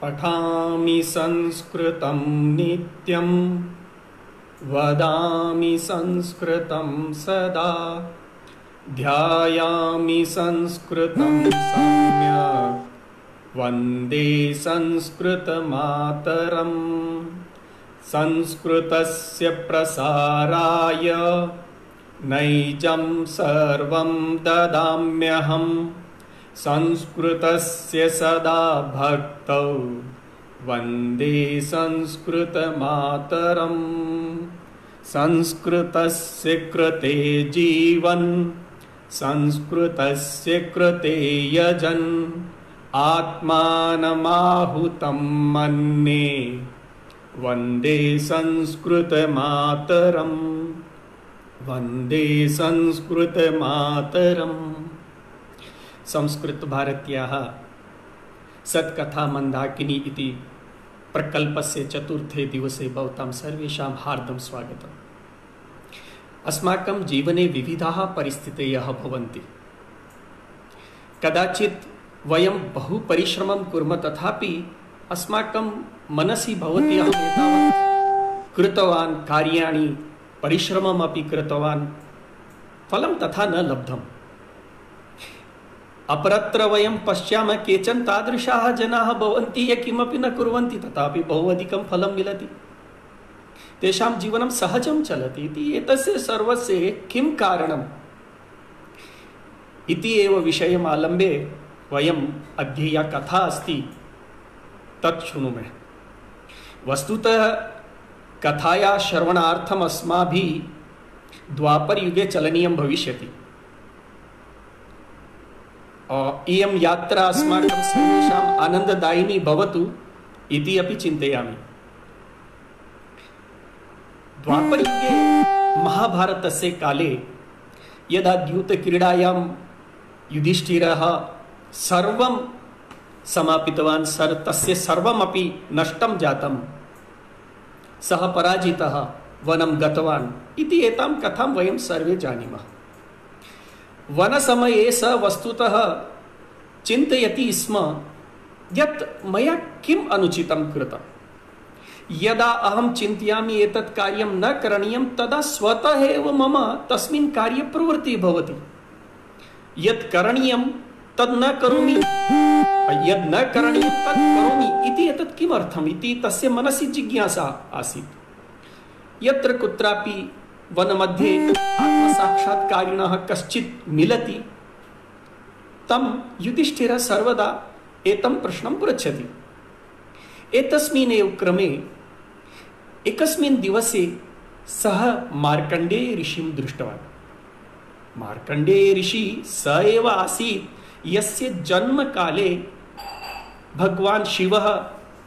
पठामि संस्कृतं नित्यं वदामि संस्कृतं सदा ध्यायामि संस्कृतं सम्यक् वन्दे संस्कृतमातरम्। संस्कृतस्य प्रसाराय नैजं सर्वं ददाम्यहम्। संस्कृतस्य सदा भक्तौ वन्दे संस्कृतमातरम्। संस्कृतस्य कृते जीवन् संस्कृतस्य कृते यजन् आत्मानमाहुतं मन्ये वन्दे संस्कृतमातरम्। वन्दे संस्कृतमातरम्। संस्कृत भारत्याः सत्कथा मंदाकिनी इति प्रकल्पस्य चतुर्थे दिवसे भवतां सर्वेषां हार्दं स्वागतम्। अस्माकं जीवने विविधाः परिस्थितयः भवन्ति। कदाचित् वयं बहु परिश्रमं कुर्मः तथापि अस्माकं मनसि भवति अहम् एतावत् कृतवान् कार्याणि परिश्रममपि कृतवान् फलं तथा न लब्धम्। अपरत्र वयं पश्यामः केचन तादृशाः जनाः भवन्ति ये किमपि न कुर्वन्ति तथापि बहु अधिकं फलं मिलति। तेषां जीवनं सहजं चलति इति एतस्य सर्वस्य किं कारणम् इति एव विषयम् आलम्ब्य वयम् अद्य या कथा अस्ति तत् शृणुमः। वस्तुतः कथाया श्रवणार्थम् अस्माभिः द्वापरयुगे चलनीयं भविष्यति। इयं यात्रा अस्माकं सर्वेषाम् आनन्ददायिनी भवतु इति अपि चिन्तयामि। द्वापरयुगे महाभारतस्य काले यदा द्यूतक्रीडायां युधिष्ठिरः सर्वं समापितवान्, तस्य सर्वमपि नष्टं जातं, सः पराजितः वनं गतवान् इति एतां कथां वयं सर्वे जानीमः। वनसमये स वस्तुतः चिन्तयति स्म यत् मया किम् अनुचितं कृतम्। यदा अहं चिन्तयामि एतत् कार्यं न करणीयं तदा स्वतः एव मम तस्मिन् कार्ये प्रवृत्तिः भवति। यत् करणीयं तद् न करोमि, यद् न करणीयं तद् करोमि इति एतत् किमर्थम् इति तस्य मनसि जिज्ञासा आसीत्। यत्र कुत्रापि वनमध्ये आत्मसाक्षात्कारिणः कश्चित् मिलति तं युधिष्ठिरः सर्वदा एतं प्रश्नं पृच्छति। एतस्मिन् एव क्रमे एकस्मिन् दिवसे सः मार्कण्डेय ऋषिं दृष्टवान्। मार्कण्डेय ऋषि स एव आसीत् यस्य जन्मकाले भगवान् शिवः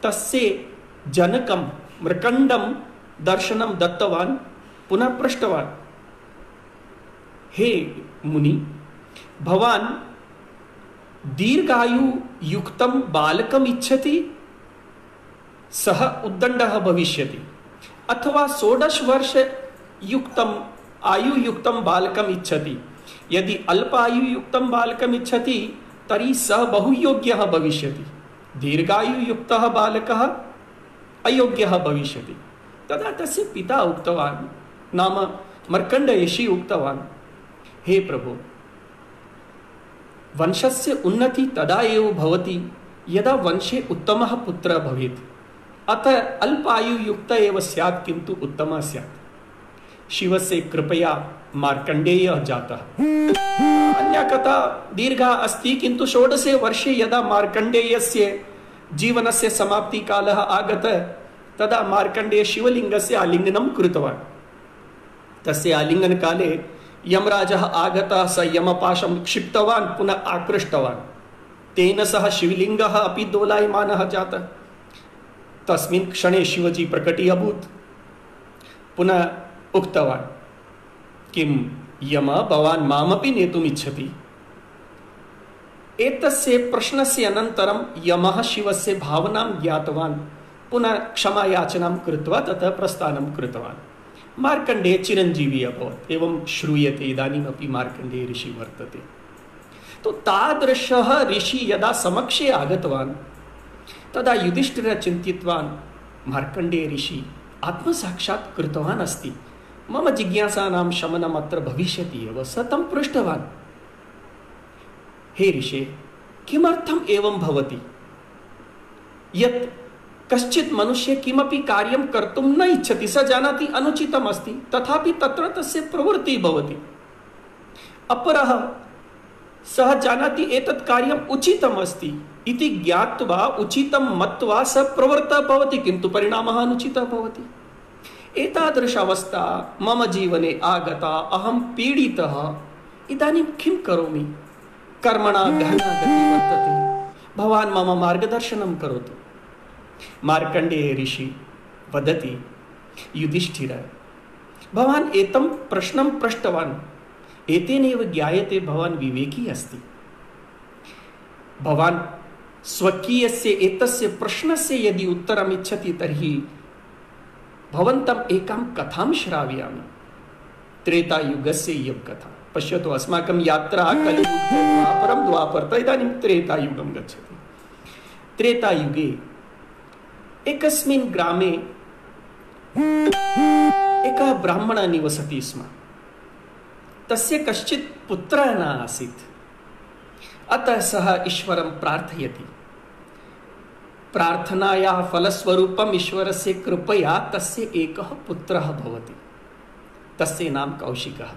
तस्य जनकं मृकण्डं दर्शनं दत्तवान्, पुनः पृष्टवान्, हे मुनि, भवान् दीर्घायुयुक्तं बालकम् इच्छति, सः उद्दण्डः भविष्यति, अथवा 16 वर्षयुक्तं आयुयुक्तं बालकम् इच्छति। यदि अल्पायुयुक्तं बालकम् इच्छति तर्हि सः बहुयोग्यः भविष्यति, दीर्घायुयुक्तः बालकः अयोग्यः भविष्यति। तदा तस्य पिता उक्तवान्, नाम मार्कण्डेय ऋषि उक्तवान्, हे प्रभु, वंशस्य उन्नति तदा एव भवति यदा वंशे उत्तमः पुत्रः भवेत्। अतः अल्पायुयुक्त एव स्यात् किन्तु उत्तमः स्यात्। शिवस्य कृपया मार्कण्डेयः जातः। अन्या कथा दीर्घा अस्ति, किन्तु 16 वर्षे यदा मार्कण्डेयस्य जीवनस्य समाप्तिकालः आगतः तदा मार्कण्डेय शिवलिङ्गस्य आलिङ्गनं कृतवान्। तस्य आलिङ्गनकाले यमराजः आगतः, स यमपाशं क्षिप्तवान्, पुनः आकृष्टवान्। तेन सह शिवलिङ्गः अपि दोलायमानः जातः। तस्मिन् क्षणे शिवजी प्रकटी अभूत्, पुनः उक्तवान्, किं यम भवान् मामपि नेतुम् इच्छति? एतस्य प्रश्नस्य अनन्तरं यमः शिवस्य भावनां ज्ञातवान्, पुनः क्षमायाचनां कृत्वा ततः प्रस्थानं कृतवान्। मार्कण्डेय चिरञ्जीवी अभवत्, एवं श्रूयते इदानीमपि मार्कण्डेय ऋषि वर्तते। तो तादृशः ऋषि यदा समक्षे आगतवान् तदा युधिष्ठिरः चिन्तितवान् मार्कण्डेय ऋषि आत्मसाक्षात् कृतवान् अस्ति, मम जिज्ञासानां शमनम् अत्र भविष्यति एव। स तं पृष्टवान्, हे ऋषे, किमर्थम् एवं भवति यत् कश्चित् मनुष्य किमपि कार्यं कर्तुं न इच्छति, स जानाति अनुचितम् अस्ति, तथापि तत्र तस्य प्रवृत्तिः भवति। अपरः सः जानाति एतत् कार्यम् उचितम् अस्ति इति ज्ञात्वा उचितं मत्वा स प्रवृत्तः भवति, किन्तु परिणामः अनुचितः भवति। एतादृश अवस्था मम जीवने आगता, अहं पीडितः, इदानीं किं करोमि? कर्मणा गहना गतिः वर्तते, भवान् मम मार्गदर्शनं करोतु। मार्कण्डेय ऋषि वदति, युधिष्ठिर, भवान् एतं प्रश्नं पृष्टवान्, एतेनैव ज्ञायते भवान् विवेकी अस्ति। भवान् स्वकीयस्य एतस्य प्रश्नस्य यदि उत्तरम् इच्छति तर्हि भवन्तम् एकां कथां श्रावयामि, त्रेतायुगस्य इयं कथा। पश्यतु, अस्माकं यात्रा कलियुगं द्वापरतः इदानीं त्रेतायुगं गच्छति। त्रेतायुगे एकस्मिन् ग्रामे एकः ब्राह्मणः निवसति स्म। तस्य कश्चित् पुत्रः न आसीत्, अतः सः ईश्वरं प्रार्थयति। प्रार्थनायाः फलस्वरूपम् ईश्वरस्य कृपया तस्य एकः पुत्रः भवति, तस्य नाम कौशिकः।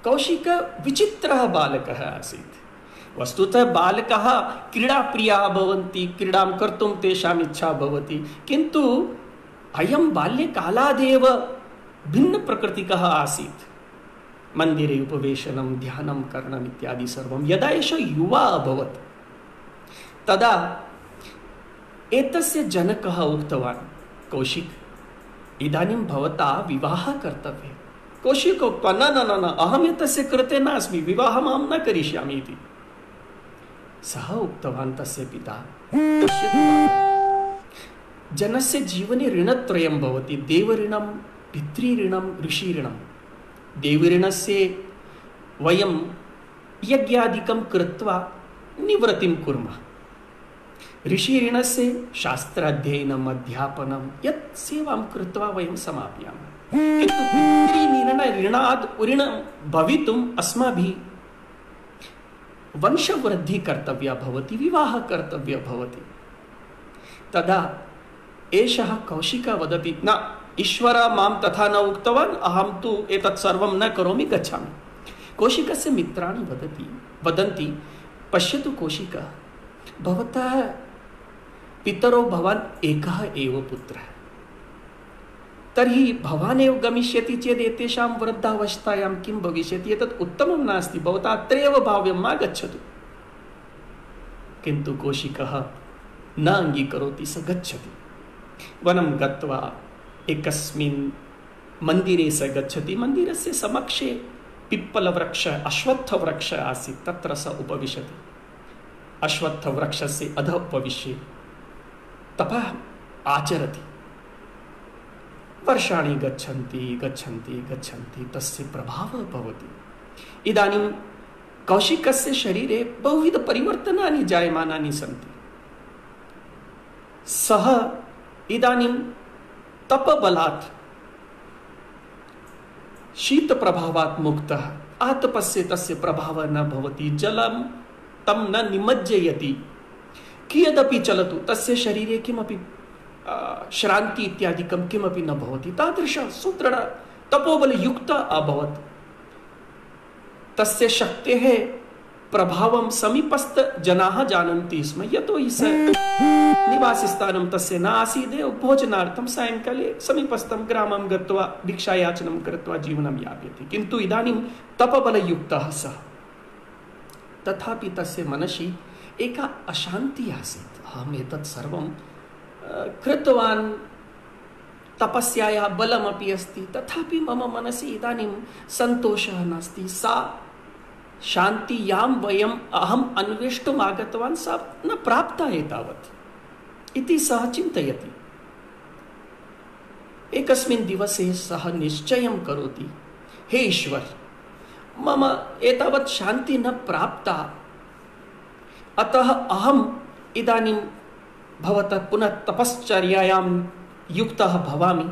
कौशिकः विचित्रः बालकः आसीत्। वस्तुतः बालकाः क्रीडाप्रियाः भवन्ति, क्रीडां कर्तुं तेषाम् इच्छा भवति, किन्तु अयं बाल्यकालादेव भिन्नप्रकृतिकः आसीत्। मन्दिरे उपवेशनं, ध्यानं करणम् इत्यादि सर्वं। यदा एषः युवा अभवत् तदा एतस्य जनकः उक्तवान्, कौशिक, इदानीं भवता विवाहः कर्तव्यः। कौशिक उक्तवान्, न न न, अहम् एतस्य कृते नास्मि, विवाहम् अहं न करिष्यामि इति। सः उक्तवान् तस्य पिता, जनस्य जीवने ऋणत्रयं भवति, देवऋणं, पितृऋणं, ऋषिऋणं। देवऋणस्य वयं यज्ञादिकं कृत्वा निवृत्तिं कुर्मः, ऋषिऋणस्य शास्त्राध्ययनम्, अध्यापनं, यत् सेवां कृत्वा वयं समापयामः। किन्तु पितृऋणात् ऋणं भवितुम् अस्माभिः वंशवृद्धिः कर्तव्या भवति, विवाहः कर्तव्यः भवति। तदा एषः कौशिकः वदति, न, ईश्वरः मां तथा न उक्तवान्, अहं तु एतत् सर्वं न करोमि, गच्छामि। कौशिकस्य मित्राणि वदन्ति, पश्यतु कौशिकः, भवतः पितरौ भवान् एकः एव पुत्रः, तर्हि भवान् एव गमिष्यति चेत् एतेषां वृद्धावस्थायां किं भविष्यति? एतत् उत्तमं नास्ति, भवता अत्रैव भाव्यं, मा गच्छतु। किन्तु कौशिकः न अङ्गीकरोति, स गच्छति। वनं गत्वा एकस्मिन् मन्दिरे स गच्छति। मन्दिरस्य समक्षे पिप्पलवृक्ष, अश्वत्थवृक्ष आसीत्, तत्र स उपविशति। अश्वत्थवृक्षस्य अधः उपविश्य तपः आचरति। वर्षाणि गच्छन्ति गच्छन्ति गच्छन्ति, तस्य प्रभावः भवति। इदानीं कौशिकस्य शरीरे बहुविधपरिवर्तनानि जायमानानि सन्ति। सः इदानीं तपबलात्, शीतप्रभावात् मुक्तः। आतपस्य तस्य प्रभावः न भवति, जलं तं न निमज्जयति। कियदपि चलतु, तस्य शरीरे किमपि श्रान्ति इत्यादिकं किमपि न भवति। तादृशः सुदृढ तपोबलयुक्तः अभवत्। तस्य शक्तेः प्रभावं समीपस्थजनाः जानन्ति स्म, यतोहि स निवासस्थानं तस्य न आसीदेव। भोजनार्थं सायङ्काले समीपस्थं ग्रामं गत्वा भिक्षायाचनं कृत्वा जीवनं यापयति। किन्तु इदानीं तपबलयुक्तः सः। तथापि तस्य मनसि एका अशान्तिः आसीत्। अहम् एतत् सर्वं कृतवान्, तपस्यायाः बलमपि अस्ति, तथापि मम मनसि इदानीं सन्तोषः नास्ति। सा शान्ति यां वयम् अहम् अन्वेष्टुम् आगतवान्, सा न प्राप्ता एतावत् इति सः चिन्तयति। एकस्मिन् दिवसे सः निश्चयं करोति, हे ईश्वर, मम एतावत् शान्ति न प्राप्ता, अतः अहम् इदानीं भवतः पुनः तपश्चर्यायां युक्तः भवामि,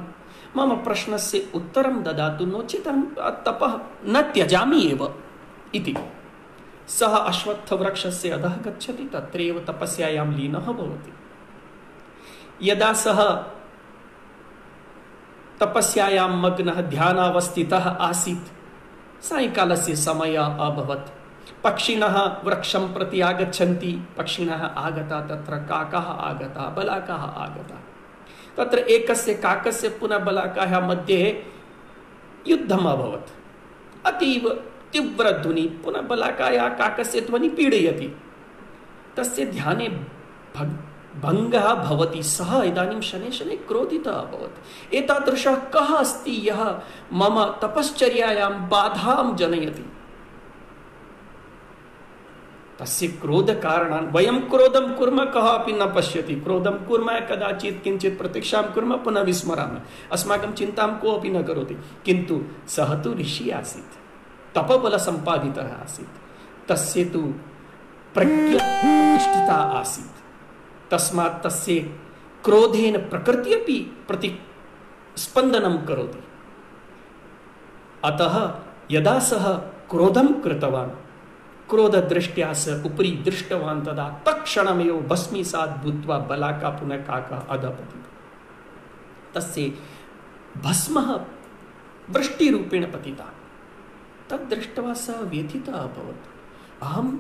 मम प्रश्नस्य उत्तरं ददातु, नो चेत् अहं तपः न त्यजामि एव इति। सः अश्वत्थवृक्षस्य अधः गच्छति, तत्रैव तपस्यायां लीनः भवति। यदा सः तपस्यायां मग्नः ध्यानावस्थितः आसीत्, सायंकालस्य समयः अभवत्। पक्षिणः वृक्षं प्रति आगच्छन्ति, पक्षिणः आगता, तत्र काकः आगता, बलाकाः आगता। तत्र एकस्य काकस्य पुनः बलाकाः मध्ये युद्धम् अभवत्। अतीव तीव्रध्वनि, पुनः बलाकायाः काकस्य ध्वनि पीडयति, तस्य ध्याने भङ्गः भवति। सः इदानीं शनैः शनैः क्रोधितः अभवत्। एतादृशः कः अस्ति यः मम तपश्चर्यायां बाधां जनयति? तस्य क्रोधकारणान्, वयं क्रोधं कुर्मः, कः अपि न पश्यति। क्रोधं कुर्मः, कदाचित् किञ्चित् प्रतीक्षां कुर्मः, पुनः विस्मरामः, अस्माकं चिन्तां कोऽपि न करोति। किन्तु सः तु ऋषिः आसीत्, तपबलसम्पादितः आसीत्, तस्य तु प्रज्ञा प्रतिष्ठिता आसीत्। तस्मात् तस्य क्रोधेन प्रकृतिः अपि प्रतिस्पन्दनं करोति। अतः यदा सः क्रोधं कृतवान्, क्रोधदृष्ट्या स उपरि दृष्टवान्, तदा तत्क्षणमेव भस्मीसात् भूत्वा बलाका पुनः काकः अधपतितः। तस्य भस्मः वृष्टिरूपेण पतितः। तद् दृष्ट्वा सः व्यथितः अभवत्। अहं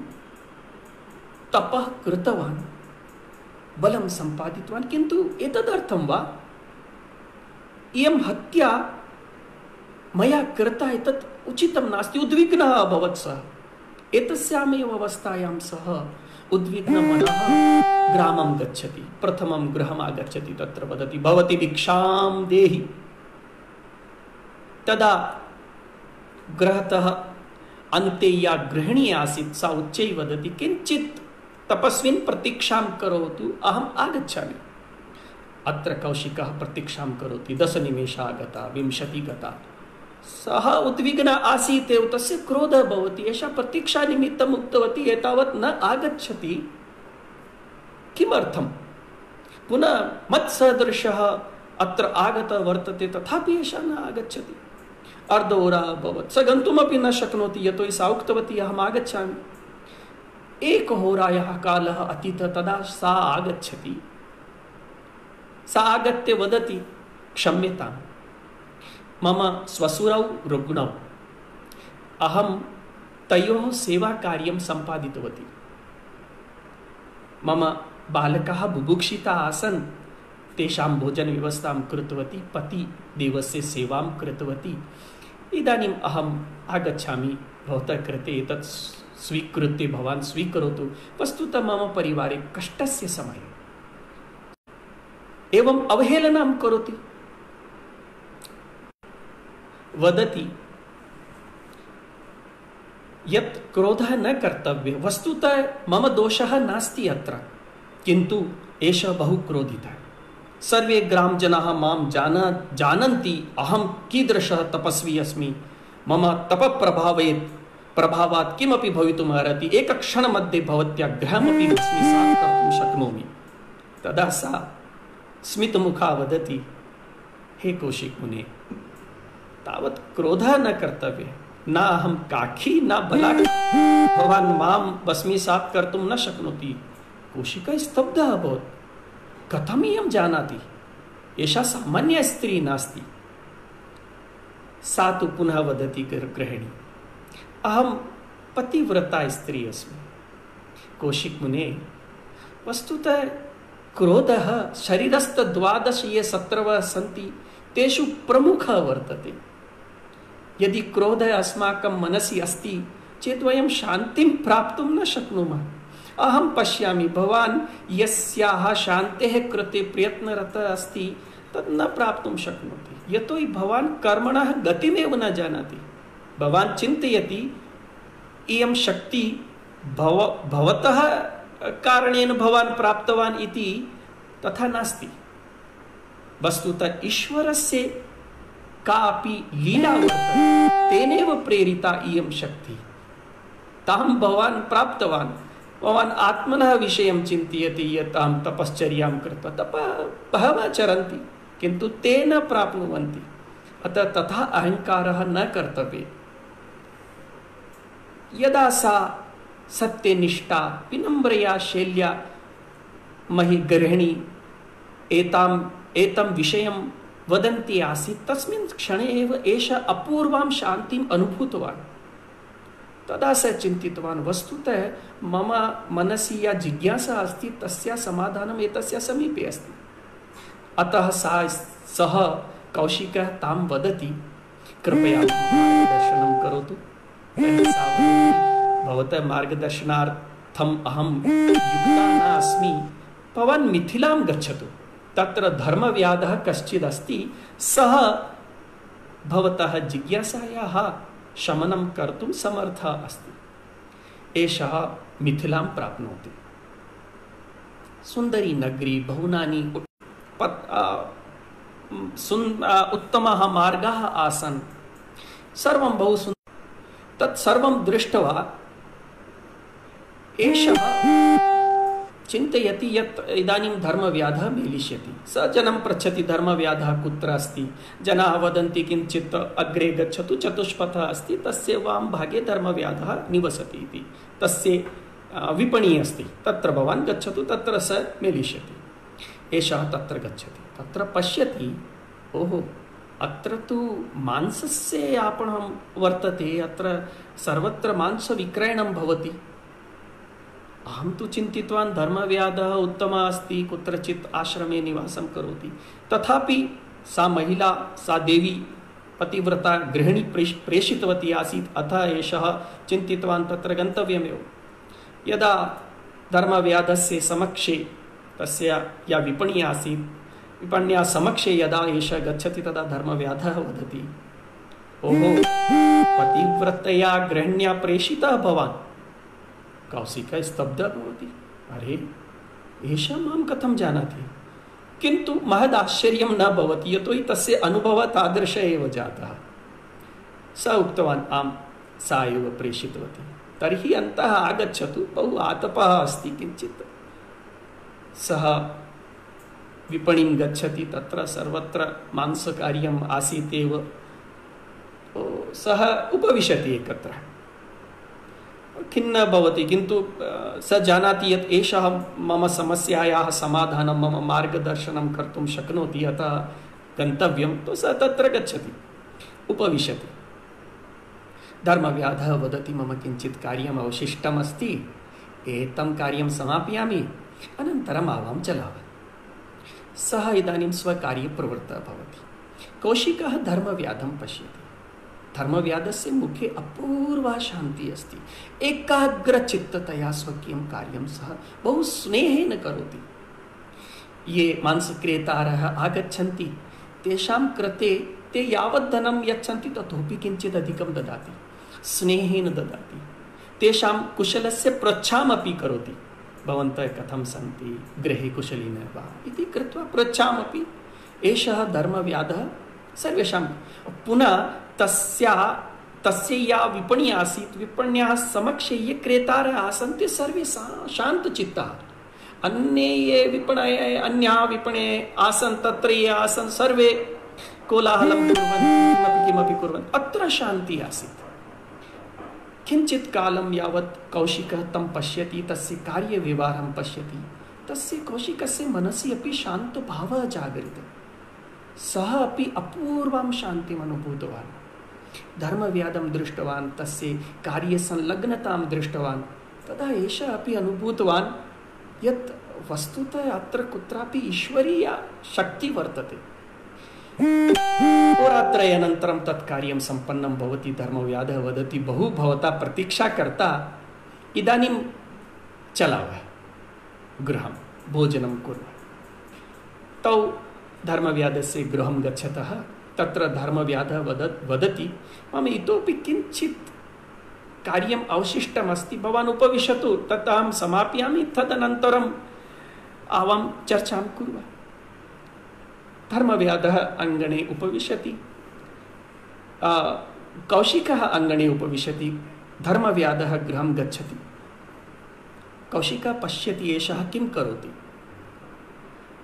तपः कृतवान्, बलं सम्पादितवान्, किन्तु एतदर्थं वा? इयं हत्या मया कृता, एतत् उचितं नास्ति। उद्विग्नः अभवत् सः। एतस्यामेव अवस्थायां सः उद्विग्नमनः ग्रामं गच्छति। प्रथमं गृहम् आगच्छति, तत्र वदति, भवती भिक्षां देहि। तदा गृहतः अन्ते या गृहिणी आसीत्, सा उच्चैः वदति, किञ्चित् तपस्विन् प्रतीक्षां करोतु, अहम् आगच्छामि। अत्र कौशिकः प्रतीक्षां करोति। 10 निमेषाः गता, 20 गता। सः उद्विग्नः आसीत् एव, तस्य क्रोधः भवति। एषा प्रतीक्षानिमित्तम् उक्तवती, एतावत् न आगच्छति, किमर्थं? पुनः मत्सदृशः अत्र आगतः वर्तते, तथापि एषा न आगच्छति। अर्धहोरा अभवत्, स गन्तुमपि न शक्नोति, यतोहि सा उक्तवती अहम् आगच्छामि। 1 होरायाः कालः अतीतः, तदा सा आगच्छति। सा आगत्य वदति, क्षम्यताम्, मम श्वशुरौ रुग्णौ, अहं तयोः सेवाकार्यं सम्पादितवती। मम बालकाः बुभुक्षिताः आसन्, तेषां भोजनव्यवस्थां कृतवती, पतिदेवस्य सेवां कृतवती। इदानीम् अहम् आगच्छामि, भवतः कृते एतत् स्वीकृत्य भवान् स्वीकरोतु। वस्तुतः मम परिवारे कष्टस्य समये एवम् अवहेलनं करोति। वदति यत् क्रोधः न कर्तव्यः। वस्तुतः मम दोषः नास्ति अत्र, किन्तु एषः बहु क्रोधितः। सर्वे ग्रामजनाः मां जानन्ति, अहं कीदृशः तपस्वी अस्मि। मम तपप्रभावात् किमपि भवितुम् अर्हति। एकक्षणमध्ये भवत्याः गृहमपि भस्मीसात् कर्तुं शक्नोमि। तदा सा स्मितमुखा वदति, हे कौशिकमुने, तावत् क्रोधः न कर्तव्यः। न अहं काखी न बलाकी, भवान् मां भस्मीसात् कर्तुं न शक्नोति। कौशिकः स्तब्धः अभवत्। कथम् इयं जानाति? एषा सामान्या स्त्री नास्ति। सा तु पुनः वदति गृहिणी, अहं पतिव्रता स्त्री अस्मि। कौशिकमुने, वस्तुतः क्रोधः शरीरस्थ 12 ये शत्रवः सन्ति, तेषु प्रमुखः वर्तते। यदि क्रोधः अस्माकं मनसि अस्ति चेत् वयं शान्तिं प्राप्तुं न शक्नुमः। अहं पश्यामि, भवान् यस्याः शान्तेः कृते प्रयत्नरतः अस्ति तत् न प्राप्तुं शक्नोति, यतोहि भवान् कर्मणः गतिमेव न जानाति। भवान् चिन्तयति इयं शक्ति भवतः कारणेन भवान् प्राप्तवान् इति, तथा नास्ति। वस्तुतः ईश्वरस्य कापि लीला वर्तते, तेनैव प्रेरिता इयं शक्ति। तां भवान् प्राप्तवान्, भवान् आत्मनः विषयं चिन्तयति यत् अहं तपश्चर्यां कृत्वा तपः बहवः चरन्ति किन्तु ते न प्राप्नुवन्ति। अतः तथा अहङ्कारः न कर्तव्यः। यदा सा सत्यनिष्ठा विनम्रया शैल्या मही गृहिणी एतं विषयं वदन्ती आसीत् तस्मिन् क्षणे एव एषः अपूर्वां शान्तिम् अनुभूतवान्। तदा सः चिन्तितवान् वस्तुतः मम मनसि या जिज्ञासा अस्ति तस्या समाधानम् एतस्य समीपे अस्ति। अतः सः कौशिकः तां वदति कृपया मार्गदर्शनं करोतु। सा भवतः मार्गदर्शनार्थम् अहं युक्ता न अस्मि। भवान् मिथिलां गच्छतु, तत्र धर्मव्याधः कश्चिदस्ति, सः भवतः जिज्ञासायाः शमनं कर्तुं समर्थः अस्ति। एषः मिथिलां प्राप्नोति। सुन्दरी नगरी, बहुनानि उत्तमाः मार्गाः आसन्, सर्वं बहु सुन्दरं। तत्सर्वं दृष्ट्वा एषः चिन्तयति यत् इदानीं धर्मव्याधः मेलिष्यति। स जनं पृच्छति धर्मव्याधः कुत्र अस्ति। जनाः वदन्ति किञ्चित् अग्रे गच्छतु, चतुष्पथः अस्ति, तस्य वाम भागे धर्मव्याधः निवसति इति। तस्य विपणिः अस्ति, तत्र भवान् गच्छतु, तत्र स मेलिष्यति। एषः तत्र गच्छति, तत्र पश्यति, ओहो अत्र तु मांसस्य आपणं वर्तते, अत्र सर्वत्र मांसविक्रयणं भवति। अहं तु चिन्तितवान् धर्मव्याधः उत्तमः अस्ति, कुत्रचित् आश्रमे निवासं करोति। तथापि सा महिला, सा देवी पतिव्रता गृहिणी प्रेषितवती आसीत्। अतः एषः चिन्तितवान् तत्र गन्तव्यमेव। यदा धर्मव्याधस्य समक्षे तस्य या विपणिः आसीत्, विपण्याः समक्षे यदा एषः गच्छति तदा धर्मव्याधः वदति, ओहो पतिव्रतया गृहिण्या प्रेषितः भवान्। कौशिकः स्तब्धः भवति, अरे एषः मां कथं जानाति। किन्तु महदाश्चर्यं न भवति, यतोहि तस्य अनुभवः तादृशः एव जातः। स उक्तवान्, आम् सा एव प्रेषितवती। तर्हि अन्तः आगच्छतु, बहु आतपः अस्ति किञ्चित्। सः विपणिं गच्छति, तत्र सर्वत्र मांसकार्यम् आसीत् एव। सः उपविशति एकत्र, खिन्नः भवति, किन्तु स जानाति यत् एषः मम समस्यायाः समाधानं, मम मार्गदर्शनं कर्तुं शक्नोति, अतः गन्तव्यं। तो स तत्र गच्छति, उपविशति। धर्मव्याधः वदति, मम किञ्चित् कार्यम् अवशिष्टम् अस्ति, एतं कार्यं समापयामि, अनन्तरम् आवां चलामि। सः इदानीं स्वकार्ये प्रवृत्तः भवति। कौशिकः धर्मव्याधं पश्यति। धर्मव्याधस्य मुखे अपूर्वा शान्तिः अस्ति। एकाग्रचित्ततया स्वकीयं कार्यं सः बहु स्नेहेन करोति। ये मांसक्रेतारः आगच्छन्ति तेषां कृते ते यावत् धनं यच्छन्ति ततोपि किञ्चित् अधिकं ददाति, स्नेहेन ददाति। तेषां कुशलस्य पृच्छामपि करोति, भवन्तः कथं सन्ति, गृहे कुशलिनः वा इति कृत्वा पृच्छामपि। एषः धर्मव्याधः सर्वेषां पुनः तस्य या विपणिः आसीत्, विपण्याः समक्षे ये क्रेतारः आसन् ते सर्वे शान्तचित्ताः। अन्ये ये विपणयः, अन्याः विपणयः आसन्, तत्र ये आसन् सर्वे कोलाहलं कुर्वन् किमपि कुर्वन्। अत्र शान्तिः आसीत्। किञ्चित् कालं यावत् कौशिकः तं पश्यति, तस्य कार्यव्यवहारं पश्यति, तस्य कौशिकस्य मनसि अपि शान्तभावः जागरितः। सः अपि अपूर्वां शान्तिम् अनुभूतवान्। धर्मव्याधं दृष्टवान्, तस्य कार्यसंलग्नतां दृष्टवान्। तदा एषः अपि अनुभूतवान् यत् वस्तुतः अत्र कुत्रापि ईश्वरीया शक्तिः वर्तते। होरात्रयानन्तरं तत् कार्यं सम्पन्नं भवति। धर्मव्याधः वदति, बहु भवता प्रतीक्षा कर्ता, इदानीं चलावः गृहं, भोजनं कुर्मः। तौ धर्मव्याधस्य गृहं गच्छतः तत्र धर्मव्याधः वदति, मम इतोपि किञ्चित् कार्यम् अवशिष्टमस्ति, भवान् उपविशतु, तत् अहं समापयामि, तदनन्तरम् आवां चर्चां कुर्मः। धर्मव्याधः अङ्गणे उपविशति, कौशिकः अङ्गणे उपविशति, धर्मव्याधः गृहं गच्छति। कौशिकः पश्यति एषः किं करोति।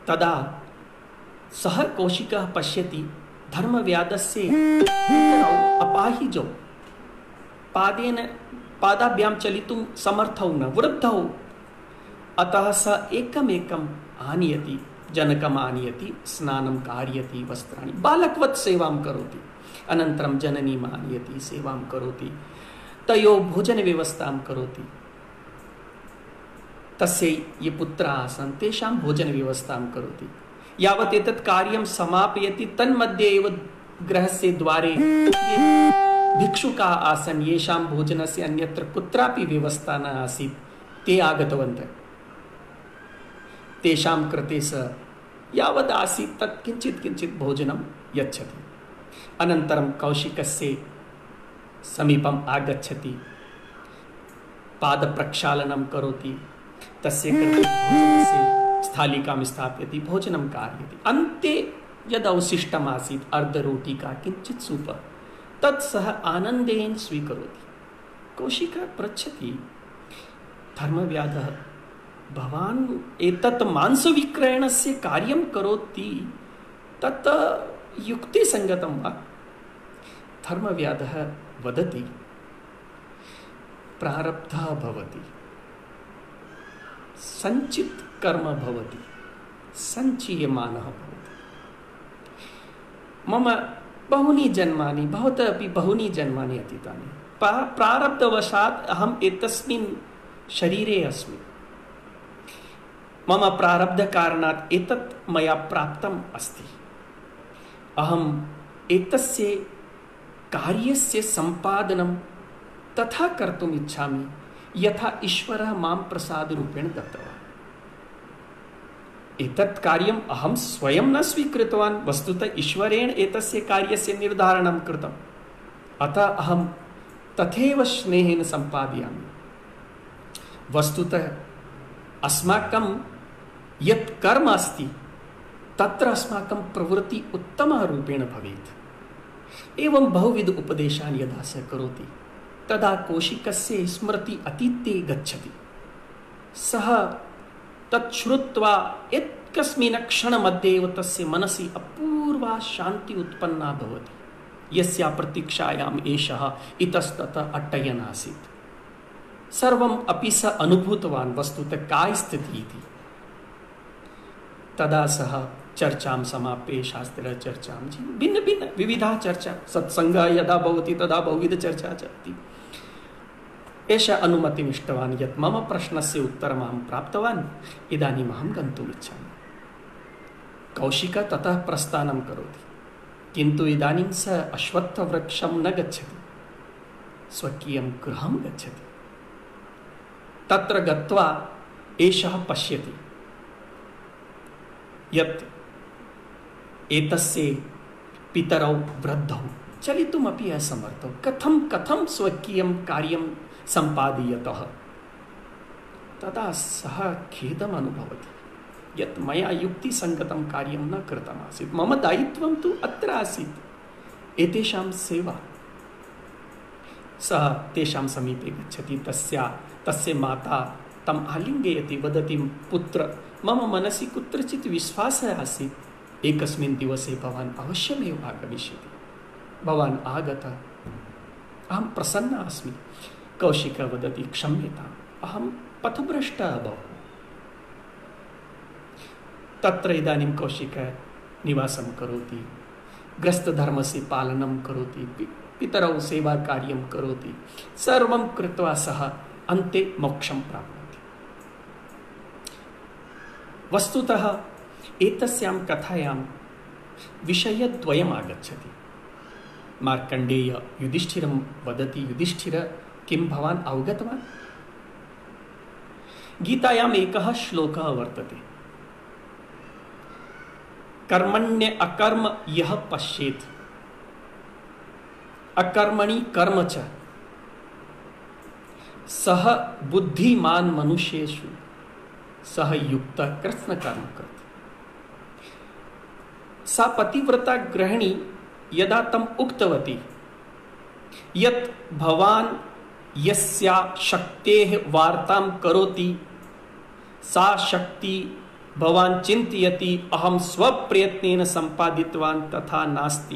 तदा सः कौशिकः पश्यति धर्मव्याधस्य अपाहिजौ पादाभ्यां चलितुं समर्थौ न, वृद्धौ। अतः स एकमेकम् आनयति, जनकम् आनयति, स्नानं कारयति, वस्त्राणि बालकवत् सेवां करोति। अनन्तरं जननीम् आनयति, सेवां करोति, तयोः भोजनव्यवस्थां करोति। तस्य ये पुत्राः आसन् तेषां भोजनव्यवस्थां करोति। यावत् एतत् कार्यं समापयति तन्मध्ये एव गृहस्य द्वारे ये भिक्षुकाः आसन्, येषां भोजनस्य अन्यत्र कुत्रापि व्यवस्था न आसीत्, ते आगतवन्तः। तेषां कृते स यावत् आसीत् तत् किञ्चित् किञ्चित् भोजनं यच्छति। अनन्तरं कौशिकस्य समीपम् आगच्छति, पादप्रक्षालनं करोति, तस्य कृते भोजनस्य स्थालिकां स्थापयति, भोजनं कारयति। अन्ते यद् अवशिष्टम् आसीत् अर्धरोटिका, किञ्चित् सूप, तत् सः आनन्देन स्वीकरोति। कौशिकः पृच्छति, धर्मव्याधः, भवान् एतत् मांसविक्रयणस्य कार्यं करोति, तत् युक्तिसङ्गतं वा? धर्मव्याधः वदति, प्रारब्धः भवति, संचित कर्म भवति, संचीयमानः भवति। मम बहूनि जन्मानि, भवतः अपि बहूनि जन्मानि अतीतानि। प्रारब्धवशात् अहम् एतस्मिन् शरीरे अस्मि। मम प्रारब्धकारणात् एतत् मया प्राप्तम् अस्ति। अहम् एतस्य कार्यस्य सम्पादनं तथा कर्तुम् इच्छामि यथा ईश्वरः मां प्रसादरूपेण दत्तवान्। एतत् कार्यम् अहं स्वयं न स्वीकृतवान्, वस्तुतः ईश्वरेण एतस्य कार्यस्य निर्धारणं कृतम्। अतः अहं तथैव स्नेहेन सम्पादयामि। वस्तुतः अस्माकं यत् कर्म अस्ति तत्र अस्माकं प्रवृत्ति उत्तमः रूपेण भवेत्। एवं बहुविध उपदेशान् यदा सः करोति तदा कौशिकस्य स्मृति अतीते गच्छति। सः तत् श्रुत्वा एकस्मिन् क्षणमध्ये एव तस्य मनसि अपूर्वा शान्ति उत्पन्ना भवति, यस्या प्रतीक्षायाम् एषः इतस्ततः अट्टयन् आसीत्। सर्वम् अपि सः अनुभूतवान्, वस्तुतः का स्थितिः इति। तदा सः चर्चां समाप्य, शास्त्रचर्चां, भिन्न भिन्न विविधा चर्चा, सत्सङ्गः यदा भवति तदा बहुविध चर्चा चलति। एषः अनुमतिम् इष्टवान् यत् मम प्रश्नस्य उत्तरम् अहं प्राप्तवान्, इदानीम् अहं गन्तुम् इच्छामि। कौशिकः ततः प्रस्थानं करोति, किन्तु इदानीं सः अश्वत्थवृक्षं न गच्छति, स्वकीयं गृहं गच्छति। तत्र गत्वा एषः पश्यति यत् एतस्य पितरौ वृद्धौ चलितुमपि असमर्थौ, कथं स्वकीयं कार्यं सम्पादयतः। तदा सः खेदम् अनुभवति यत् मया युक्तिसङ्गतं कार्यं न कृतमासीत्, मम दायित्वं तु अत्र आसीत्, एतेषां सेवा। सः तेषां समीपे गच्छति, तस्य माता तम् आलिङ्गयति, वदति, पुत्र, मम मनसि कुत्रचित् विश्वासः आसीत्, एकस्मिन् दिवसे भवान् अवश्यमेव आगमिष्यति, भवान् आगतः, अहं प्रसन्ना अस्मि। कौशिकः वदति, क्षम्यताम्, अहं पथभ्रष्टः अभवम्। तत्र इदानीं कौशिकः निवासं करोति, गृहस्थधर्मस्य पालनं करोति, पितरौ सेवाकार्यं करोति, सर्वं कृत्वा सः अन्ते मोक्षं प्राप्नोति। वस्तुतः एतस्यां कथायां विषयद्वयम् आगच्छति। मार्कण्डेय युधिष्ठिरं वदति, युधिष्ठिर, किं भवान् अवगतवान्? गीतायाम् एकः श्लोकः वर्तते, कर्मण्य अकर्म यः पश्येत् अकर्मणि कर्म च सः बुद्धिमान् मनुष्येषु सः युक्तः कृत्स्नकर्म कृत्। सा पतिव्रता गृहिणी यदा तम् उक्तवती यत् भवान् यस्या शक्तेः वार्तां करोति सा शक्ति भवान् चिन्तयति अहं स्वप्रयत्नेन सम्पादितवान् तथा नास्ति।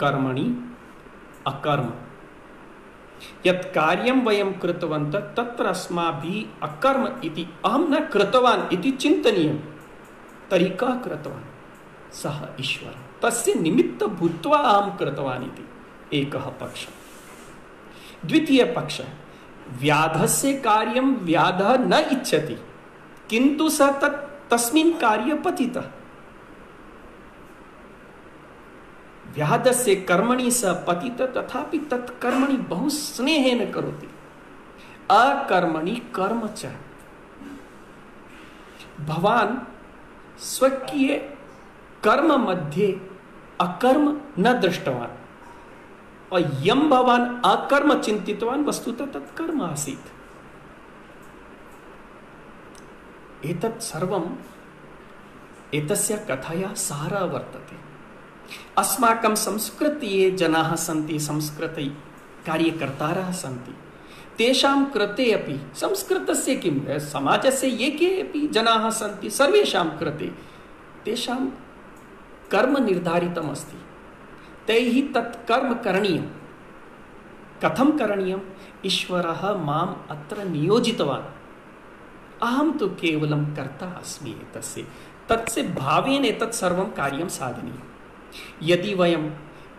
कर्मणि अकर्म। यत् कार्यं वयं कृतवन्तः तत्र अस्माभिः अकर्म इति अहं न कृतवान् इति चिन्तनीयं। तर्हि कः कृतवान्? सः ईश्वरः। तस्य निमित्त भूत्वा अहं कृतवान् इति एकः पक्षः। द्वितीय पक्षः, व्याधस्य कार्यं व्याधः न इच्छति किन्तु सः तस्मिन् कार्ये पतितः। व्याधस्य कर्मणि सः पतितः तथापि तत् कर्मणि बहु स्नेहेन करोति। अकर्मणि कर्म च। भवान् स्वकीय कर्म मध्ये अकर्म न दृष्टवान् और यं भवान् अकर्म चिन्तितवान् वस्तुतः तत् कर्म आसीत्। एतत् सर्वम् एतस्य कथायाः सारः वर्तते। अस्माकं संस्कृते ये जनाः सन्ति, संस्कृते कार्यकर्तारः सन्ति, तेषां कृते अपि संस्कृतस्य किं समाजस्य ये के अपि जनाः सन्ति सर्वेषां कृते तेषां कर्म निर्धारितम् अस्ति। तैः तत् कर्म करणीयं। कथं करणीयम्? ईश्वरः माम् अत्र नियोजितवान्, अहं तु केवलं कर्ता अस्मि एतस्य। तस्य भावेन एतत् सर्वं कार्यं साधनीयम्। यदि वयम्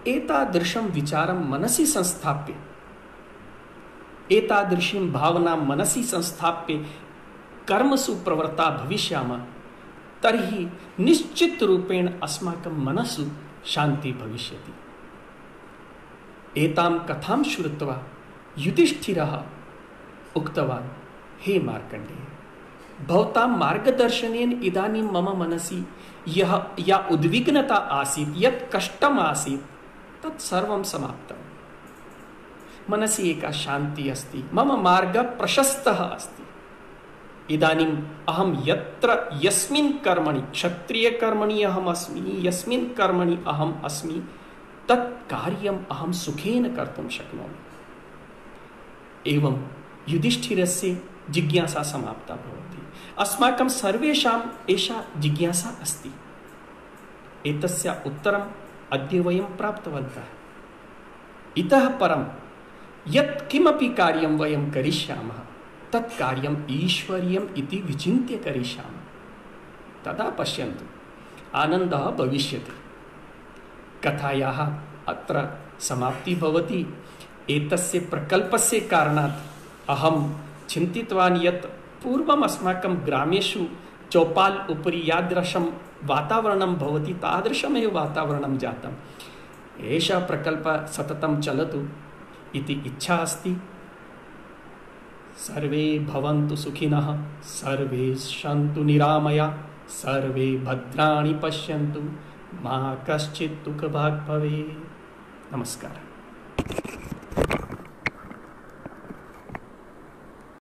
एतादृशं विचारं मनसि संस्थाप्य, एतादृशीं भावनां मनसि संस्थाप्य कर्मसु प्रवृत्ता भविष्यामः तर्हि निश्चितरूपेण अस्माकं मनसु शान्ति भविष्यति। एतां कथां श्रुत्वा युधिष्ठिरः उक्तवान्, हे मार्कण्डेय, भवतां मार्गदर्शनेन इदानीं मम मनसि या उद्विग्नता आसीत्, यत् कष्टम् आसीत्, तत् सर्वं समाप्तम्। मनसि एका शान्तिः अस्ति। मम मार्गः प्रशस्तः अस्ति। इदानीम् अहं यस्मिन् कर्मणि, क्षत्रियकर्मणि अहम् अस्मि, यस्मिन् कर्मणि अहम् अस्मि, तत् कार्यम् अहं सुखेन कर्तुं शक्नोमि। एवं युधिष्ठिरस्य जिज्ञासा समाप्ता भवति। अस्माकं सर्वेषाम् एषा जिज्ञासा अस्ति। एतस्य उत्तरम् अद्य वयं प्राप्तवन्तः। इतः परं यत् किमपि कार्यं वयं करिष्यामः तत् कार्यम् ईश्वर्यम् इति विचिन्त्य करिष्यामः। तदा पश्यन्तु, आनन्दः भविष्यति। कथायाः अत्र समाप्तिः भवति। एतस्य प्रकल्पस्य कारणात् अहं चिन्तितवान् यत् पूर्वम् अस्माकं ग्रामेषु चौपाल् उपरि यादृशं वातावरणं भवति तादृशमेव वातावरणं जातम्। एषः प्रकल्पः सततं चलतु इति इच्छा अस्ति। सर्वे भवन्तु सुखिनः, सर्वे सन्तु निरामया, सर्वे भद्राणि पश्यन्तु, मा कश्चित् दुःखभाग् भवेत्। नमस्कारः।